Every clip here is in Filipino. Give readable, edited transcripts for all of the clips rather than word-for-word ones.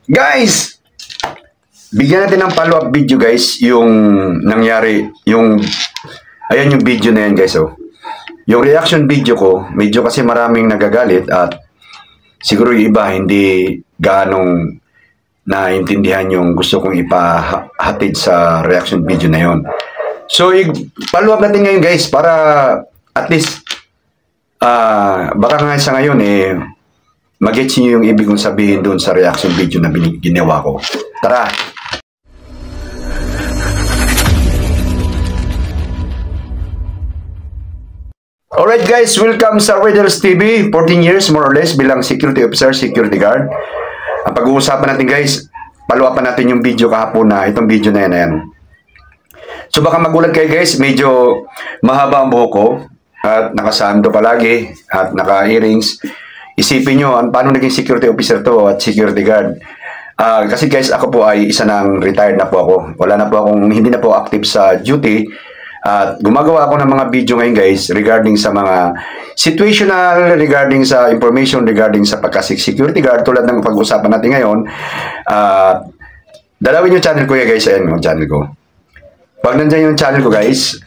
Guys, bigyan natin ng follow-up video guys, yung nangyari, ayan yung video na yan guys, oh. Yung reaction video ko, medyo kasi maraming nagagalit at siguro yung iba hindi ganong naintindihan yung gusto kong ipahatid sa reaction video na yon. So, follow up natin ngayon guys para at least baka nga sa ngayon mag-gets nyo yung ibig kong sabihin doon sa reaction video na ginawa ko. Tara! Alright guys, welcome sa Riddles TV. 14 years more or less bilang security officer, security guard. Ang pag-uusapan natin guys, follow-upan natin yung video kahapon na itong video na yan. So baka magulat kayo guys, medyo mahaba ang buhok ko at nakasando palagi at naka-earrings. Isipin nyo, paano naging security officer to at security guard? Kasi guys, ako po ay isa ng retired na po ako. Wala na po akong, hindi na po active sa duty. At gumagawa ako ng mga video ngayon guys regarding sa mga situational, regarding sa information, regarding sa pagka-security guard tulad ng pag-usapan natin ngayon. Dalawin yung channel ko guys, ayan yung channel ko. Pag nandiyan yung channel ko guys,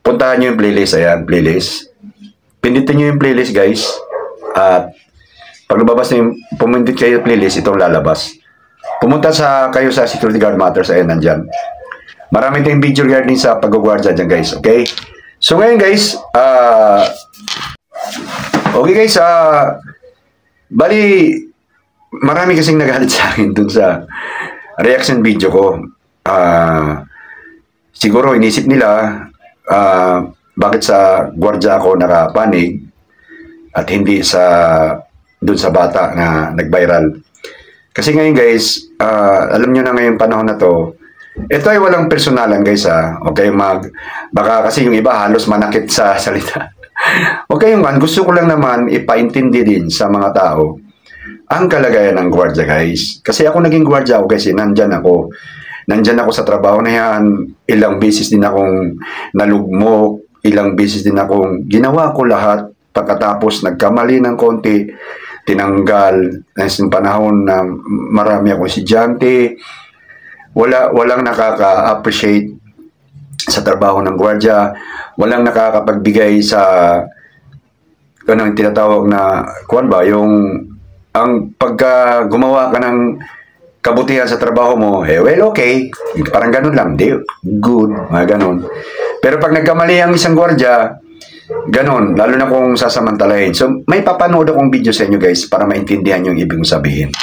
puntahan nyo yung playlist, ayan, playlist. Pindutin nyo yung playlist guys. At pag lumabas na yung pumindit kayo yung playlist, itong lalabas. Pumunta kayo sa Security Guard Matters, ayan, nandyan. Marami tayong video regarding sa pag-guardia dyan guys, okay? So ngayon guys, okay guys, bali, marami kasing nagalit sa akin dun sa reaction video ko. Siguro inisip nila, bakit sa guardia ako nakapanig at hindi dun sa bata na nag-viral. Kasi ngayon guys, alam nyo na ngayong panahon na to, ito ay walang personalan guys okay, baka kasi yung iba halos manakit sa salita. Okay, gusto ko lang naman ipaintindi din sa mga tao ang kalagayan ng gwardiya guys. Kasi ako naging gwardiya ako kasi nandyan ako sa trabaho na yan. Ilang beses din akong nalugmok, ilang beses din akong ginawa ko lahat. Pagkatapos nagkamali ng konti, tinanggal ng panahon na marami akong estudyante. Walang nakaka-appreciate sa trabaho ng gwardiya. Walang nakakapagbigay sa yung tinatawag na ang pagka gumawa ka ng kabutihan sa trabaho mo, well, okay. Parang ganun lang. Good. Mga ganun. Pero pag nagkamali ang isang gwardiya, ganun. Lalo na kung sasamantalahin. So, may papanood akong video sa inyo guys para maintindihan yung ibig kong sabihin.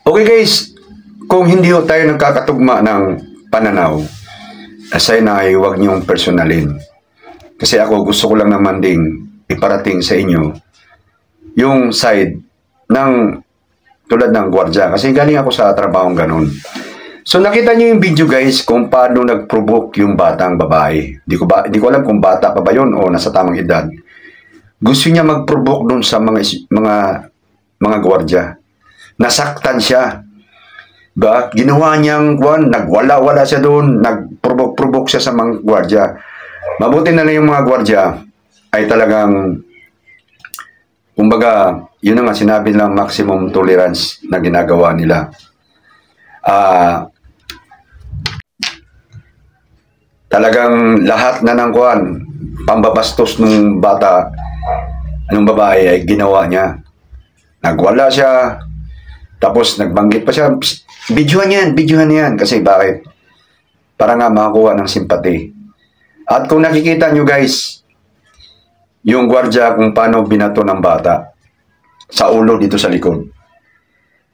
Okay guys, kung hindi tayo nagkakatugma ng pananaw, sana ay huwag niyong personalin. Kasi ako gusto ko lang naman ding iparating sa inyo yung side ng tulad ng gwardiya. Kasi galing ako sa trabahong ganun. So nakita niyo yung video guys kung paano nag-provoke yung batang babae. Di ko alam kung bata pa ba yun o nasa tamang edad. Gusto niya mag-provoke dun sa mga gwardiya. Nasaktan siya. Ba? Ginawa niyang nagwala-wala siya doon, nag-provoke siya sa mga gwardiya. Mabuti na lang yung mga gwardiya ay talagang Kumbaga, yun na nga sinabi lang maximum tolerance na ginagawa nila. Talagang lahat na ng kuwan, pambabastos ng bata, ng babae ay ginawa niya. Nagwala siya, tapos nagbanggit pa siya, videohan yan. Kasi bakit? Para nga makakuha ng simpati. At kung nakikita nyo guys, yung gwardiya kung paano binato ng bata sa ulo dito sa likod.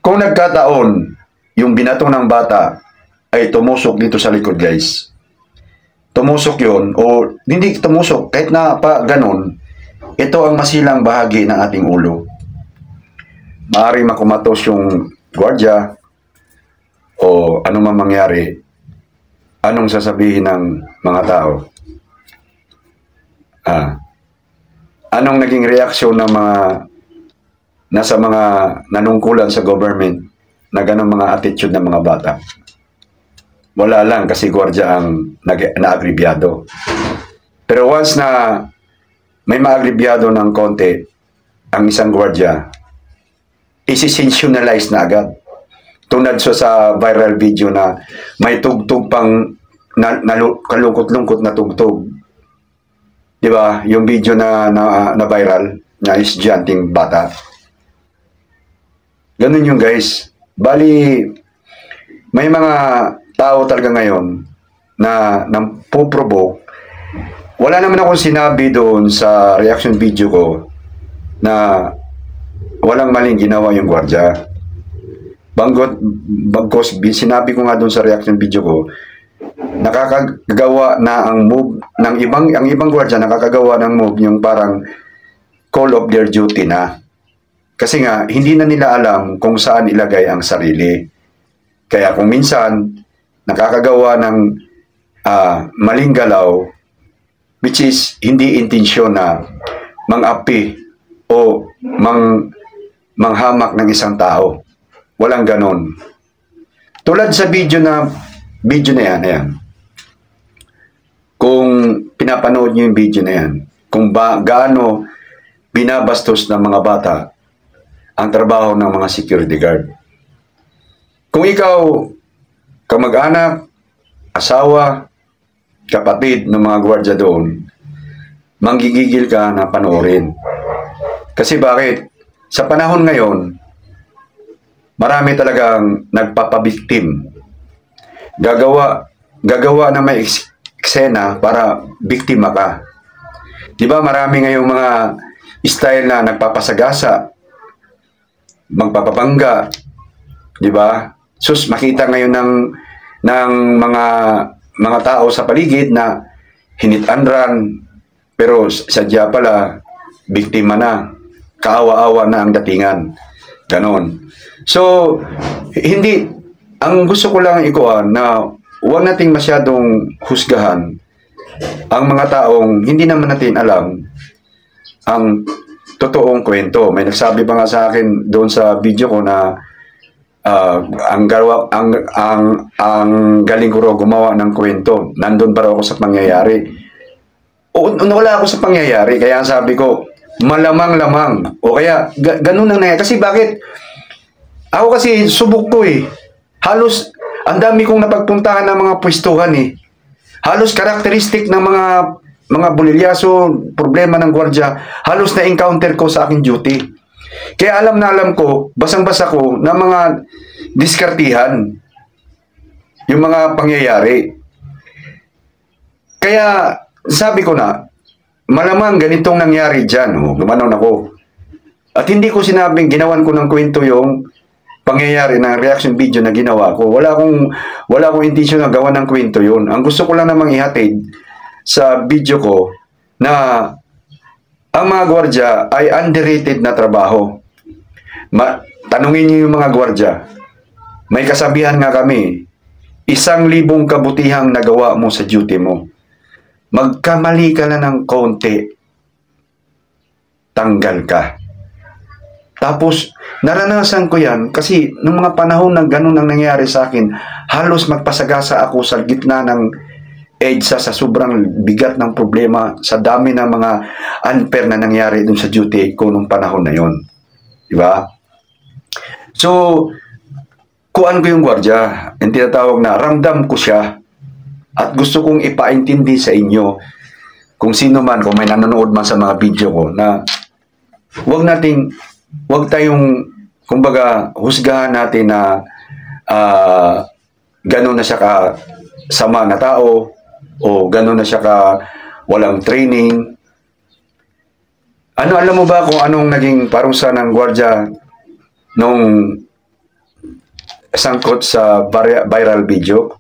Kung nagkataon, yung binato ng bata ay tumusok dito sa likod guys. Tumusok yun, o hindi tumusok, kahit na pa ganun, ito ang masilang bahagi ng ating ulo. Maaaring makumatos yung gwardiya, o ano man mangyari, anong sasabihin ng mga tao? Anong naging reaksyon ng mga nasa mga nanungkulan sa government na ganong mga attitude ng mga bata? Wala lang kasi gwardiya ang naagribyado. Pero once na may maagribyado ng konti ang isang gwardiya, isi-sensationalize na agad. Tunad sa viral video na may tugtog pang kalungkot-lungkot na tugtog. Di ba? Yung video na viral na estudyanteng bata. Ganun yung guys. Bali, may mga tao talaga ngayon na puprovoke. Wala naman akong sinabi doon sa reaction video ko na walang maling ginawa yung gwardiya. Bagkos, sinabi ko nga doon sa reaction video ko, nakakagawa na ang move ng ibang gwardiya, nakakagawa ng move yung parang call of their duty na. Kasi nga, hindi na nila alam kung saan ilagay ang sarili. Kaya kung minsan, nakakagawa ng maling galaw, which is hindi intensyon na mang-api o manghamak ng isang tao. Walang ganon. Tulad sa video na yan. Kung pinapanood nyo yung video na yan, kung gaano binabastos ng mga bata ang trabaho ng mga security guard. Kung ikaw, kamag-anak, asawa, kapatid ng mga gwardiya doon, manggigigil ka na panoorin. Kasi bakit? Sa panahon ngayon, marami talagang nagpapabiktim. Gagawa na may eksena para biktima ka. Di ba marami ngayong mga style na nagpapasagasa, magpapabangga, di ba? Sus, makita ngayon ng mga tao sa paligid na hinit and run, pero sadya pala, biktima na, kaawa-awa na ang datingan. Ganon. So, ang gusto ko lang ikuan na huwag nating masyadong husgahan ang mga taong hindi naman natin alam ang totoong kwento. May nagsabi pa nga sa akin doon sa video ko na ang galing ko raw gumawa ng kwento. Nandun pa raw ako sa pangyayari. Wala ako sa pangyayari. Kaya sabi ko, malamang-lamang. O kaya, ganun ang nangyayari. Kasi bakit? Ako kasi subok ko eh. Halos, ang dami kong napagpuntahan ng mga pwestuhan eh. Halos karakteristik ng mga bulilyaso, problema ng gwardiya, halos na-encounter ko sa aking duty. Kaya alam na alam ko, basang-basa ko na mga diskartihan, yung mga pangyayari. Kaya sabi ko na, malamang ganitong nangyari dyan. Gumanon ako. At hindi ko sinabing ginawan ko ng kwento yung pangyayari ng reaction video na ginawa ko. Wala akong intensyon na gawa ng kwento yun. Ang gusto ko lang namang ihatid sa video ko na ang mga gwardiya ay underrated na trabaho. Tanungin niyo yung mga gwardiya. May kasabihan nga kami, 1,000 kabutihang nagawa mo sa duty mo. Magkamali ka na ng konti, tanggal ka. Tapos, naranasan ko yan kasi nung mga panahon na ganun ang nangyari sa akin, halos magpasagasa ako sa gitna ng EDSA sa sobrang bigat ng problema, sa dami ng mga unfair na nangyari dun sa duty ko nung panahon na yon. Di ba? So, kuan ko yung gwardiya, yung tinatawag na ramdam ko siya at gusto kong ipaintindi sa inyo kung sino man, kung may nanonood man sa mga video ko, na wag tayong, kumbaga, husgahan natin na gano'n na siya ka sama na tao o gano'n na siya ka walang training. Alam mo ba kung anong naging parusa ng gwardiya nung sangkot sa viral video?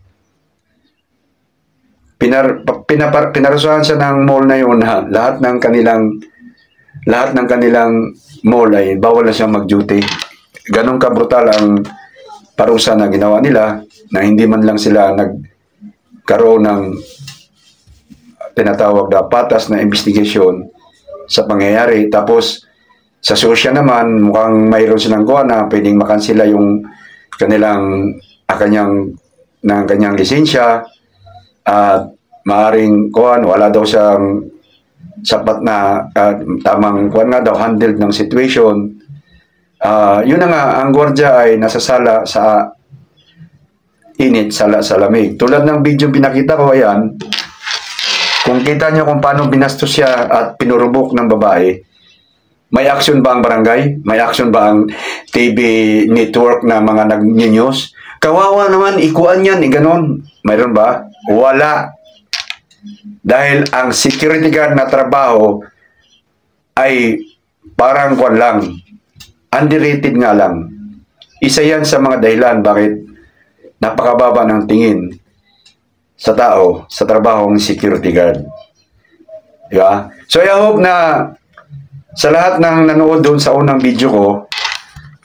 Pinarusahan siya ng mall na yun na lahat ng kanilang mall ay bawal na siyang mag-duty. Ganon ka brutal ang parusa na ginawa nila, na hindi man lang sila nagkaroon ng tinatawag na patas na investigation sa pangyayari. Tapos sa Susya naman, mukhang mayroon silang gawa na pwedeng makansila yung kanyang lisensya, at maaring wala daw siyang sapat na tamang handled ng situation. Yun na nga, ang gwardiya ay nasa sala sa init, sala sa lamig. Tulad ng video pinakita ko, ayan, kung kita nyo kung paano binastos siya at pinurubok ng babae, may action ba ang barangay? May action ba ang TV network na mga nag-news? Kawawa naman, ikuan yan, ganon. Mayroon ba? Wala. Dahil ang security guard na trabaho ay parang kwan lang, underrated nga lang. Isa yan sa mga dahilan bakit napakababa ng tingin sa tao sa trabaho ng security guard. Diba? So I hope na sa lahat ng nanood doon sa unang video ko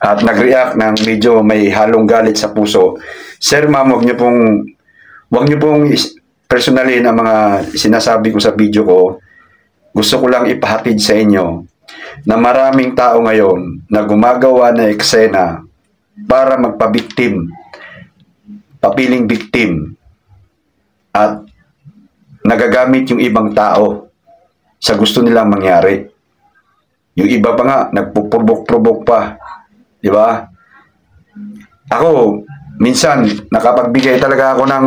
at nag-react ng medyo may halong galit sa puso, sir, ma'am, huwag niyo pong personally ang mga sinasabi ko sa video ko. Gusto ko lang ipahatid sa inyo na maraming tao ngayon na gumagawa na eksena para magpabiktim, papiling biktim, at nagagamit yung ibang tao sa gusto nilang mangyari. Yung iba pa nga, nagpupurbok-purbok pa. Di ba? Ako, minsan, nakapagbigay talaga ako ng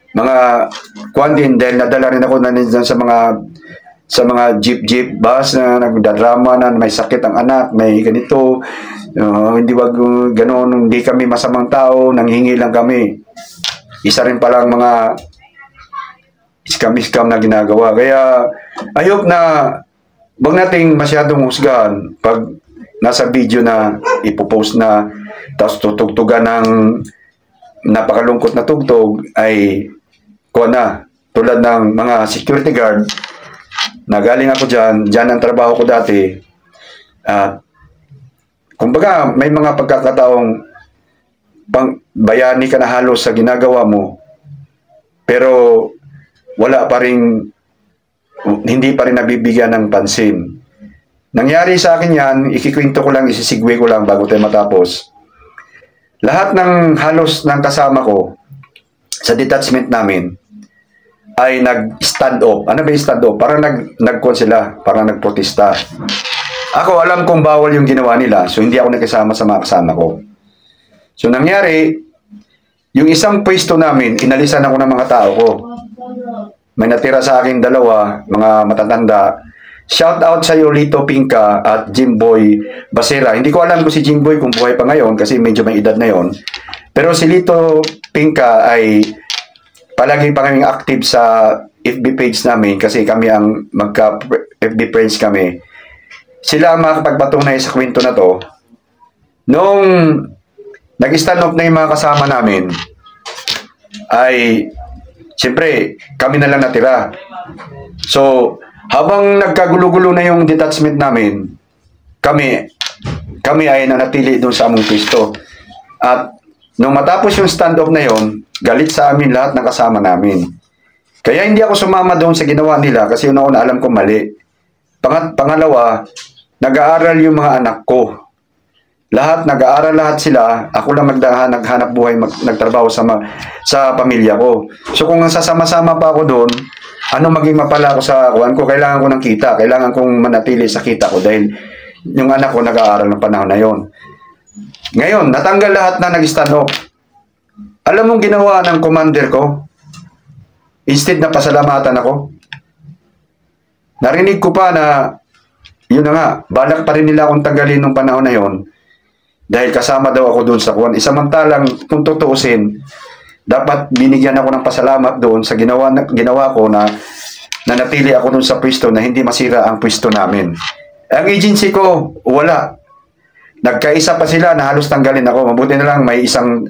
mga din dahil nadala rin ako na sa mga jeep bus na nagdadrama na may sakit ang anak, may ganito, hindi wag ganoon, hindi kami masamang tao, nanghingi lang kami. Isa rin palang mga scam na ginagawa. Kaya ayok na wag nating masyadong husgahan pag nasa video na ipopost na tapos tutugtugan ng napakalungkot na tugtog ay tulad ng mga security guard na galing ako dyan ang trabaho ko dati. Kumbaga may mga pagkakataong bayani ka na halos sa ginagawa mo, pero hindi pa rin nabibigyan ng pansin. Nangyari sa akin yan, ikikwento ko lang, isisigwe ko lang bago tayo matapos. Lahat ng halos ng kasama ko sa detachment namin ay nag-stand up. Ano ba yung stand up? Parang nag-con sila, parang nagprotesta. Ako, alam kong bawal yung ginawa nila, so hindi ako nakisama sa mga kasama ko. So nangyari, yung isang pwesto namin, inalisan ako ng mga tao ko. May natira sa akin dalawa, mga matatanda. Shout out sa iyo, Lito Pinka at Jimboy Basera. Hindi ko alam kung si Jimboy kung buhay pa ngayon kasi medyo may edad na yon. Pero si Lito Pinka ay palagi pa kaming active sa FB page namin kasi kami ang magka-FB friends kami. Sila ang makapagpatunay sa kwento na to. Nung nag-stand up na yung mga kasama namin, ay siyempre kami na lang natira. So, habang nagkagulo-gulo na yung detachment namin, kami ay nanatili doon sa among pwesto. At nung matapos yung stand-off na yon, galit sa amin lahat ng kasama namin. Kaya hindi ako sumama doon sa ginawa nila kasi una alam ko mali. Pangalawa, nag-aaral yung mga anak ko. Lahat, nag-aaral lahat sila. Ako lang naghanap buhay, nagtrabaho sa pamilya ko. So kung sasama-sama pa ako doon, ano maging mapala ako sa kuwan ko? Kailangan ko ng kita. Kailangan kong manatili sa kita ko dahil yung anak ko nag-aaral ng panahon na yon. Ngayon, natanggal lahat na nag-stand off. Alam mong ginawa ng commander ko? Instead na pasalamatan ako, narinig ko pa na, yun na nga, balak pa rin nila akong tanggalin nung panahon na yon. Dahil kasama daw ako doon sa kuwan. Isamantalang, kung tutuusin, dapat binigyan ako ng pasalamat doon sa ginawa ko na nanatili ako doon sa pwesto na hindi masira ang pwesto namin. Ang agency ko, wala. Nagkaisa pa sila na halos tanggalin ako. Mabuti na lang may isang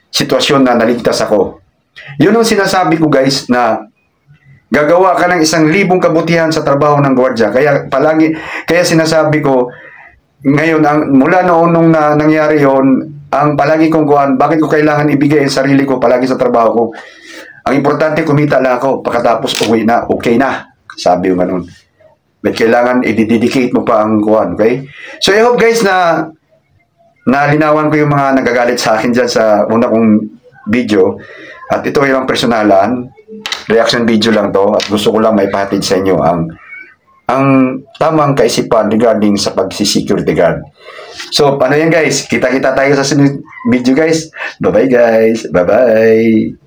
sitwasyon na naligtas ako. Yun ang sinasabi ko guys na gagawa ka ng 1,000 kabutihan sa trabaho ng gwardiya. Kaya sinasabi ko, ngayon, mula noon nung nangyari yon, ang palagi kong kuhan, bakit ko kailangan ibigay ang sarili ko palagi sa trabaho ko? Ang importante, kumita lang ako, pagkatapos uwi na, okay na. Sabi ko ganun. But kailangan i-dedicate mo pa ang kuhan, okay? So I hope guys na nalinawan ko yung mga nagagalit sa akin dyan sa una kong video. At ito yung personalan, reaction video lang to, at gusto ko lang may pahatid sa inyo ang tamang kaisipan regarding sa pag-security guard. So, paano yan guys? Kita-kita tayo sa video guys. Bye-bye guys. Bye-bye.